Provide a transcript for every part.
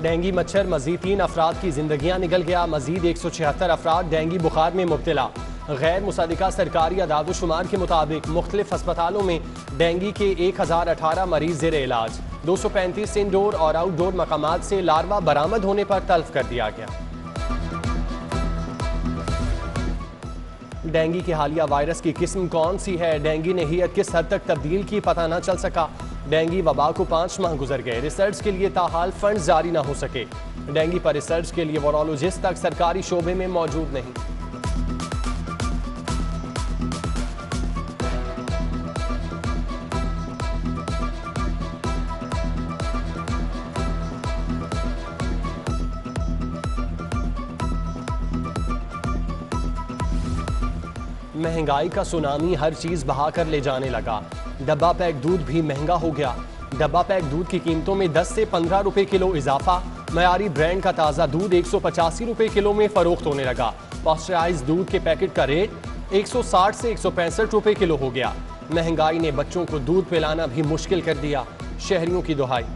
Dinghy मच्छर मजीद 3 अफराद की जिंदगियां निकल गया। मजीद 176 अफराद डेंगी बुखार में मुब्तला। गैर मुसद्दिका सरकारी अदाद-ओ-शुमार के मुताबिक मुख्तलिफ अस्पतालों में डेंगी के 1018 मरीज ज़ेर इलाज। 235 इंडोर और आउटडोर मकामात से लार्वा बरामद होने पर तल्फ कर दिया गया। डेंगी के हालिया वायरस की किस्म कौन सी है, डेंगी ने हियत किस हद तक तब्दील की, पता न चल सका। डेंगी वबा को 5 माह गुजर गए, रिसर्च के लिए ताहाल फंड जारी न हो सके। डेंगी पर रिसर्च के लिए वायरोलॉजिस्ट तक सरकारी शोबे में मौजूद नहीं। महंगाई का सुनामी हर चीज बहा कर ले जाने लगा। डब्बा पैक दूध भी महंगा हो गया। डब्बा पैक दूध की कीमतों में 10 से 15 रुपए किलो इजाफा। मयारी ब्रांड का ताज़ा दूध 185 रुपए किलो में फरोख्त होने लगा। पास्चराइज्ड दूध के पैकेट का रेट 160 से 165 रुपए किलो हो गया। महंगाई ने बच्चों को दूध पिलाना भी मुश्किल कर दिया। शहरियों की दुहाई।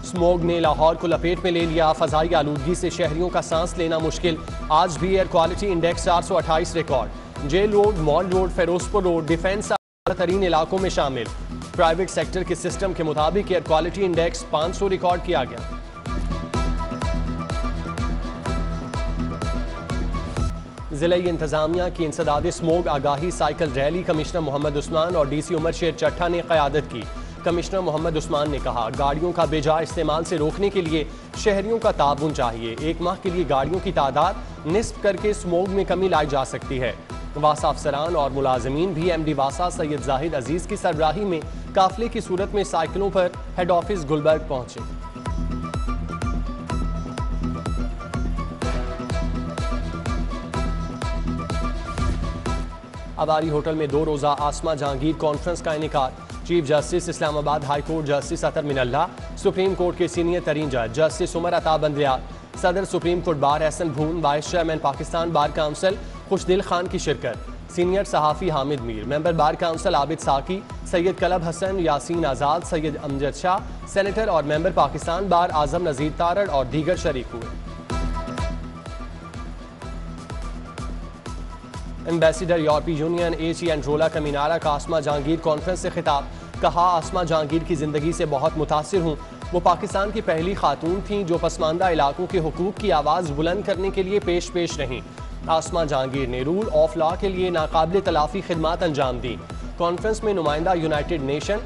स्मोग ने लाहौर को लपेट में ले लिया। फजाई आलूदगी से शहरियों का सांस लेना मुश्किल। आज भी air quality index 428 record. Jail road, mall road, Ferozepur road defence तरीन इलाकों में शामिल। प्राइवेट सेक्टर के सिस्टम के मुताबिक एयर क्वालिटी इंडेक्स 500 रिकॉर्ड किया गया। जिला इंतजामिया की इंसदाद स्मोग आगाही cycle rally commissioner Mohammad Usman और डीसी उमर शेर चट्टा ने क़यादत की। कमिश्नर मोहम्मद उस्मान ने कहा, गाड़ियों का बेजा इस्तेमाल से रोकने के लिए शहरियों का ताबुन चाहिए। 1 माह के लिए गाड़ियों की तादाद निस्फ करके स्मोग में कमी लाई जा सकती है। वासा अफसरान और मुलाजमीन भी MD वासा सैयद जाहिद अजीज की सरबराही में काफिले की सूरत में साइकिलों पर हेड ऑफिस गुलबर्ग पहुंचे। अबारी होटल में 2 रोजा आसमा जहांगीर कॉन्फ्रेंस का इनेकाद। Chief justice Islamabad high court justice Athar Minallah, supreme court के सीनियर तरीन जज जस्टिस उमर अता बंदयाल, सदर supreme court bar Ahsan Bhoon, vice chairman Pakistan bar council Khushdil Khan की शिरकत। सीनियर सहाफ़ी Hamid Mir, member bar council Abid Saqi, Syed Kalb Hassan, Yasin Azad, Syed Amjad Shah, senator और मेंबर पाकिस्तान बार आजम नज़ीर तारड़ और दीगर शरीक हुए। एम्बेसडर यूरोपीय यूनियन AC एंड्रोला का मीनारा का आसमा जहांगीर कॉन्फ्रेंस से खिताब। कहा, आसमा जहांगीर की जिंदगी से बहुत मुतासिर हूँ। वो पाकिस्तान की पहली खातून थीं जो पसमानदा इलाकों के हुकूक की आवाज़ बुलंद करने के लिए पेश रहीं। आसमा जहांगीर ने रूल ऑफ लॉ के लिए नाकाबिल तलाफी खिदमात अंजाम दी। कॉन्फ्रेंस में नुमाइंदा यूनाइटेड नेशन,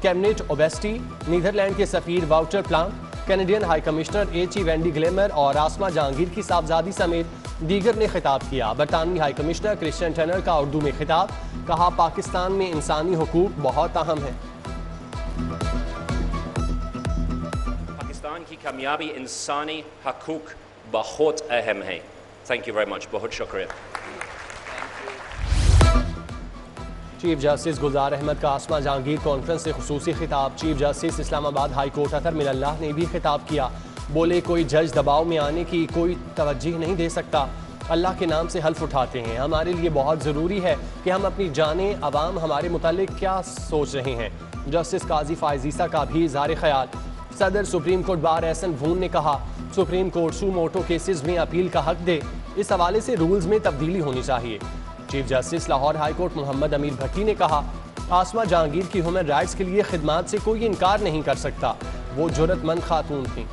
कैबिनेट ओबेस्टी, नीदरलैंड के सफीर Wouter Plomp, Canadian high commissioner HE Wendy Gilmour और आसमा जहांगीर की साहबजादी समेत दीगर ने खिताब किया। बरतानवी हाई कमिश्नर क्रिश्चियन टनर का उर्दू में खिताब। कहा, पाकिस्तान में इंसानी हुकूक बहुत अहम है। पाकिस्तान की कामयाबी इंसानी हकूक बहुत अहम है। थैंक यू वेरी मच, बहुत शुक्रिया। चीफ जस्टिस गुलजार अहमद का आसमा जहांगीर कॉन्फ्रेंस से खुसूसी खिताब। Chief justice Islamabad high court Athar Minallah ने भी खिताब किया। बोले, कोई जज दबाव में आने की कोई तवज्जो नहीं दे सकता। अल्लाह के नाम से हल्फ उठाते हैं। हमारे लिए बहुत ज़रूरी है कि हम अपनी जाने अवाम हमारे मुतालिक क्या सोच रहे हैं। जस्टिस काजी फायजीसा का भी इज़हार ख्याल। सदर सुप्रीम कोर्ट बार एहसन भून ने कहा, सुप्रीम कोर्ट सू मोटो केसेस में अपील का हक दे। इस हवाले से रूल्स में तब्दीली होनी चाहिए। Chief justice Lahore high court Mohammad Amir Bhatti ने कहा, आसमा जहांगीर की ह्यूमन राइट्स के लिए खिदमात से कोई इनकार नहीं कर सकता। वो जुर्रतमंद खातून थी।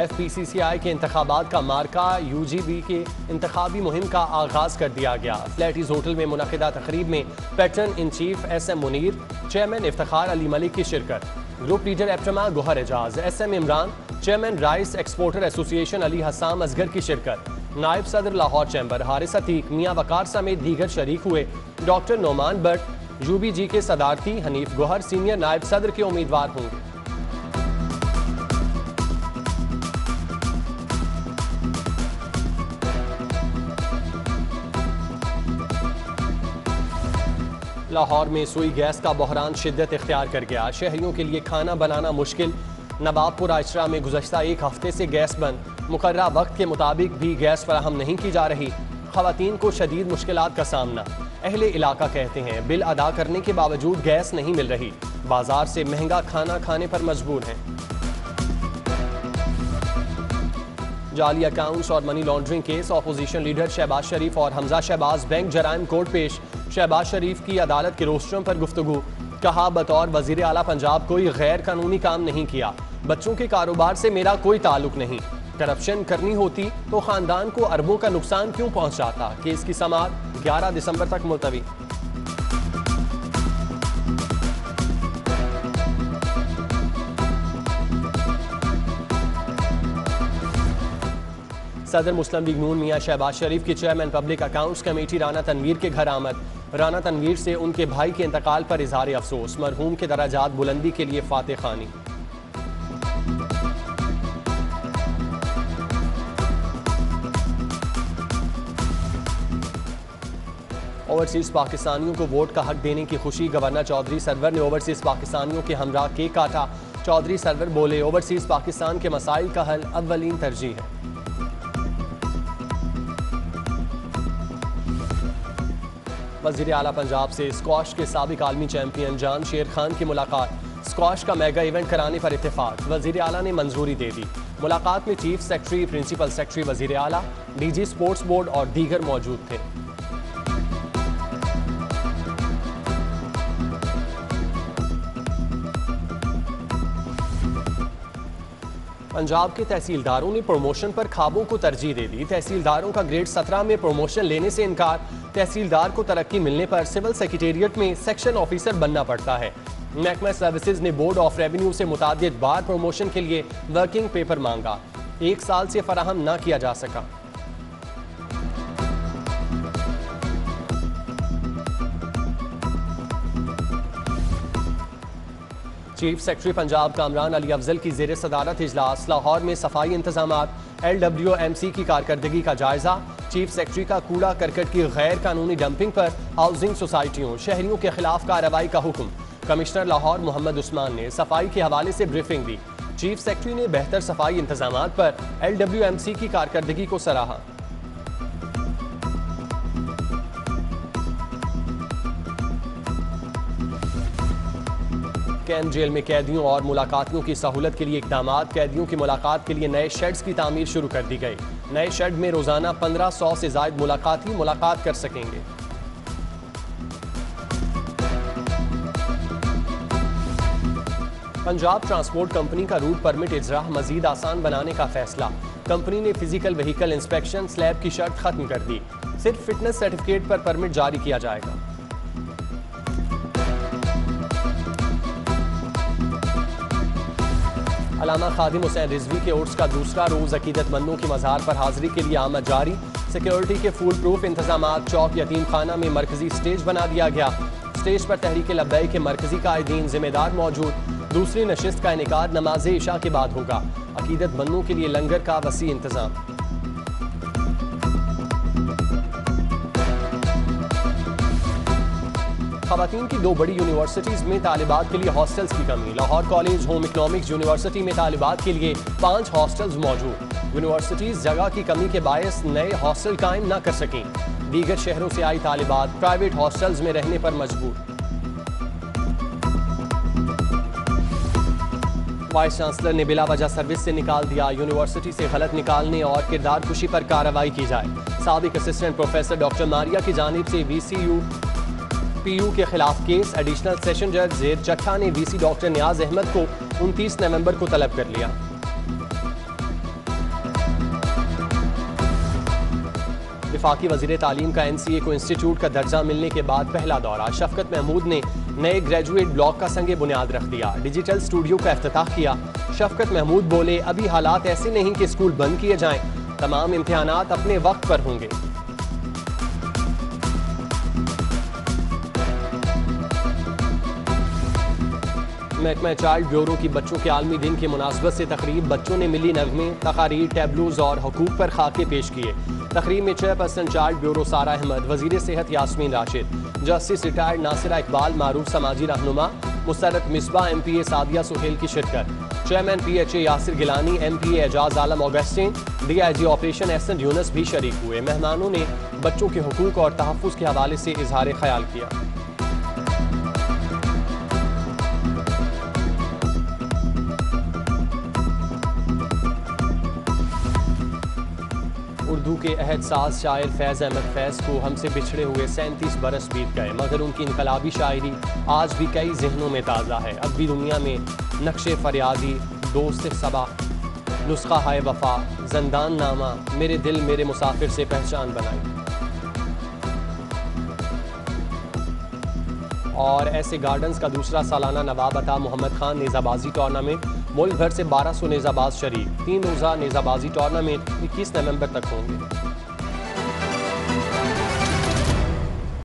FPCCI के इंतखाबात का मार्का। UGB के इंतखाबी मुहिम का आगाज कर दिया गया। फ्लैटीज होटल में मुनक़िदा तकरीब में patron in chief SM Munir, chairman Iftikhar Ali Malik की शिरकत। Group leader APTMA Gohar Ejaz, SM Imran, chairman rice exporter association Ali Hasam Asghar की शिरकत। नायब सदर लाहौर चैम्बर हारिस अतीक, मियाँ वकार समेत दीगर शरीक हुए। डॉक्टर नोमान बट, UBG के सदारती हनीफ गोहर सीनियर नायब सदर के उम्मीदवार होंगे। लाहौर में सुई गैस का बहरान शिद्दत इख्तियार कर गया। शहरियों के लिए खाना बनाना मुश्किल। नवाबपुर आइशरा में गुज़श्ता एक हफ्ते से गैस बंद। मुकर्ररा वक्त के मुताबिक भी गैस फराहम नहीं की जा रही। ख़वातीन को शदीद मुश्किलात का सामना। अहले इलाका कहते हैं बिल अदा करने के बावजूद गैस नहीं मिल रही। बाजार से महंगा खाना खाने पर मजबूर हैं। जाली अकाउंट्स और money laundering case. Opposition leader Shahbaz Sharif और हमजा शहबाज बैंक जराइम कोर्ट पेश। शहबाज शरीफ की अदालत के रोस्टरों पर गुफ्तगू। कहा बतौर वजीर आला पंजाब कोई गैर कानूनी काम नहीं किया। बच्चों के कारोबार से मेरा कोई ताल्लुक नहीं। करप्शन करनी होती तो खानदान को अरबों का नुकसान क्यों पहुंचाता। केस की समाअत 11 दिसंबर तक मुलतवी। सदर मुस्लिम लीग नून मियां शहबाज शरीफ की chairman public accounts committee Rana Tanveer के घर आमद। राना तनवीर से उनके भाई के इंतकाल पर इजहार अफसोस। मरहूम के दराजात बुलंदी के लिए फातह खानी। ओवरसीज पाकिस्तानियों को वोट का हक देने की खुशी। गवर्नर चौधरी सरवर ने ओवरसीज पाकिस्तानियों के हमरा केक काटा। चौधरी सरवर बोले ओवरसीज पाकिस्तान के मसाइल का हल अव्वलीन तरजीह है। वज़ीर आला पंजाब से स्क्वाश के साबिक आलमी चैंपियन जान शेर खान की मुलाकात। स्क्वाश का मेगा इवेंट कराने पर इत्तेफाक। वज़ीर आला ने मंजूरी दे दी। मुलाकात में चीफ सेक्रेटरी, प्रिंसिपल सेक्रेटरी वज़ीर आला, डीजी स्पोर्ट्स बोर्ड और दीगर मौजूद थे। पंजाब के तहसीलदारों ने प्रमोशन पर ख्वाबों को तरजीह दे दी। तहसीलदारों का ग्रेड 17 में प्रमोशन लेने से इनकार। तहसीलदार को तरक्की मिलने पर सिविल सेक्रेटेरिएट में सेक्शन ऑफिसर बनना पड़ता है। महकमा सर्विसेज ने बोर्ड ऑफ रेवेन्यू से मुतादिद बार प्रमोशन के लिए वर्किंग पेपर मांगा। 1 साल से फराहम न किया जा सका। चीफ सेक्रेटरी पंजाब कामरान अली अफजल की ज़ेर सदारत इजलास। लाहौर में सफाई इंतजामात। LWMC की कारकर्दगी का जायजा। चीफ सेक्रेटरी का कूड़ा करकट की गैर कानूनी डंपिंग पर हाउसिंग सोसाइटियों शहरियों के खिलाफ कार्रवाई का हुक्म। कमिश्नर लाहौर मोहम्मद उस्मान ने सफाई के हवाले से ब्रीफिंग दी। चीफ सेक्रेटरी ने बेहतर सफाई इंतजामात पर LWMC की कारकर्दगी को सराहा। कैंट जेल में कैदियों और मुलाकातियों की सहूलत के लिए इकदाम। कैदियों की मुलाकात के लिए नए शेड्स की तामीर शुरू कर दी गई। नए शेड में रोजाना 1500 से जायद मुलाकाती मुलाकात कर सकेंगे। पंजाब ट्रांसपोर्ट कंपनी का रूट परमिट इजरा मजीद आसान बनाने का फैसला। कंपनी ने फिजिकल व्हीकल इंस्पेक्शन स्लैब की शर्त खत्म कर दी। सिर्फ फिटनेस सर्टिफिकेट पर परमिट जारी किया जाएगा। अल्लामा खादिम हुसैन रिजवी के उर्स का दूसरा रोज अकीदतमंदों की मज़ार पर हाजिरी के लिए आमद जारी। सिक्योरिटी के फुल प्रूफ इंतजाम। चौक यतीम खाना में मरकजी स्टेज बना दिया गया। स्टेज पर तहरीक लब्बैक के मरकजी कायदीन जिम्मेदार मौजूद। दूसरी नशिस्त का इनेकाद नमाज इशा के बाद होगा। अकीदतमंदों के लिए लंगर का वसी इंतजाम। खवातीन की 2 बड़ी यूनिवर्सिटीज में तालिबात के लिए हॉस्टल्स की कमी। Lahore college home economics university में तालिबात के लिए 5 हॉस्टल्स मौजूद। यूनिवर्सिटीज जगह की कमी के बायस नए हॉस्टल कायम न कर सकें। दीगर शहरों से आई तालिबात प्राइवेट हॉस्टल्स में रहने पर मजबूर। वाइस चांसलर ने बिला वजह सर्विस से निकाल दिया। यूनिवर्सिटी से गलत निकालने और किरदार कुशी पर कार्रवाई की जाए। साबिक असिस्टेंट प्रोफेसर डॉक्टर मारिया की जानिब से VCU PU के खिलाफ केस। एडिशनल सेशन जज जेर चट्ठा ने VC डॉक्टर नियाज अहमद को 29 नवंबर को तलब कर लिया। वफाकी वजीर तालीम का NCA को इंस्टीट्यूट का दर्जा मिलने के बाद पहला दौरा। शफकत महमूद ने नए ग्रेजुएट ब्लॉक का संगे बुनियाद रख दिया। डिजिटल स्टूडियो का इफ्तिताह किया। शफकत महमूद बोले अभी हालात ऐसे नहीं कि स्कूल बंद किए जाएं। तमाम इम्तिहानात अपने वक्त पर होंगे। महकमा चाइल्ड ब्यूरो की बच्चों के आलमी दिन के मुनासबत से तकरीब। बच्चों ने मिली नगमे, तकारीर, टैबलूज और हुकूक पर खाके पेश किए। तकरीब में चेयरपर्सन चाइल्ड ब्यूरो सारा अहमद, वजीर सेहत यास्मीन राशिद, जस्टिस रिटायर्ड नासिरा इकबाल, मारूफ समाजी रहनुमा मुस्तरद मिसबा, MPA सादिया सुहेल की शिरकत। Chairman PHA Yasir Gilani, MPA Ijaz Alam Augustine, DIG operation Ahsan Younas भी शरीक हुए। मेहमानों ने बच्चों के हुकूक और तहफ़्फ़ुज़ के हवाले से इजहार ख्याल किया। उर्दू के अहद साज शायर फैज़ अहमद फैज़ को हमसे बिछड़े हुए 37 बरस बीत गए, मगर उनकी इनकलाबी शायरी आज भी कई जहनों में ताज़ा है। अब भी दुनिया में नक्शे फरियादी, दोस्त सबा, नुस्खा हाय वफा, ज़ंदान नामा, मेरे दिल मेरे मुसाफिर से पहचान बनाई। और ऐसे गार्डन्स का दूसरा सालाना नवाब अता मोहम्मद खान नेज़ाबाजी टूर्नामेंट, मुल्क भर से 1200 नेज़ाबाज शरीक। 3 रोज़ा नेज़ाबाजी टूर्नामेंट 21 नवंबर तक होंगे।